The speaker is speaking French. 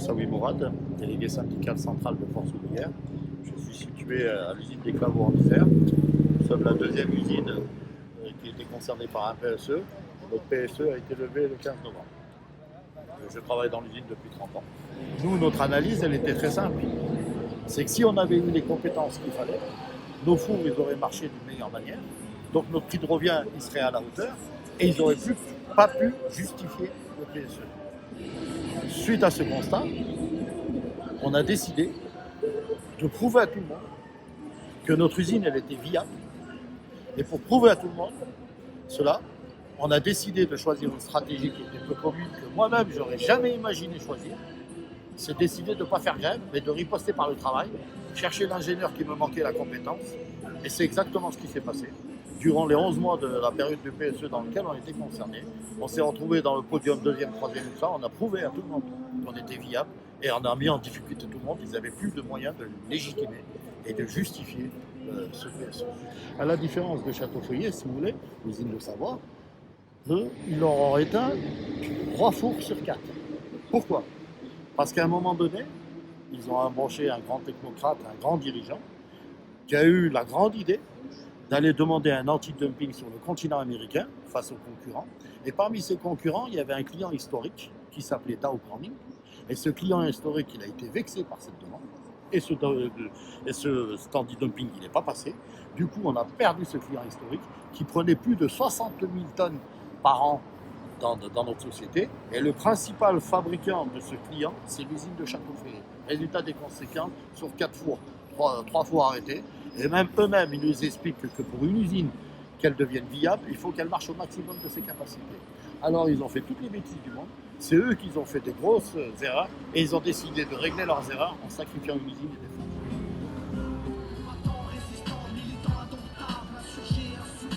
Moussaoui Mourad, délégué syndical central de Force ouvrière. Je suis situé à l'usine des Claveaux en Isère. Nous sommes la deuxième usine qui était concernée par un PSE. Notre PSE a été levé le 15 novembre. Je travaille dans l'usine depuis 30 ans. Nous, notre analyse, elle était très simple. C'est que si on avait eu les compétences qu'il fallait, nos fours, ils auraient marché d'une meilleure manière. Donc notre prix de revient, il serait à la hauteur et ils n'auraient pas pu justifier le PSE. Suite à ce constat, on a décidé de prouver à tout le monde que notre usine, elle était viable. Et pour prouver à tout le monde cela, on a décidé de choisir une stratégie qui était peu commune, que moi-même, j'aurais jamais imaginé choisir. C'est décider de ne pas faire grève, mais de riposter par le travail, chercher l'ingénieur qui me manquait la compétence. Et c'est exactement ce qui s'est passé. Durant les 11 mois de la période de PSE dans laquelle on était concerné, on s'est retrouvé dans le podium deuxième, troisième, tout ça. On a prouvé à tout le monde qu'on était viable et on a mis en difficulté tout le monde. Ils n'avaient plus de moyens de légitimer et de justifier ce PSE. À la différence de Château-Feuillet, si vous voulez, l'usine de Savoie, eux, ils leur ont éteint 3 fours sur 4. Pourquoi ? Parce qu'à un moment donné, ils ont embauché un grand technocrate, un grand dirigeant, qui a eu la grande idée d'aller demander un anti-dumping sur le continent américain face aux concurrents. Et parmi ces concurrents, il y avait un client historique qui s'appelait Dow Corning. Et ce client historique, il a été vexé par cette demande. Et cet anti-dumping, il n'est pas passé. Du coup, on a perdu ce client historique qui prenait plus de 60 000 tonnes par an dans notre société. Et le principal fabricant de ce client, c'est l'usine de Château-Feuillet. Résultat des conséquences, sur 4 fours, 3 fours arrêtés. Et même eux-mêmes, ils nous expliquent que pour une usine, qu'elle devienne viable, il faut qu'elle marche au maximum de ses capacités. Alors ils ont fait toutes les bêtises du monde. C'est eux qui ont fait des grosses erreurs et ils ont décidé de régler leurs erreurs en sacrifiant une usine et des fonds.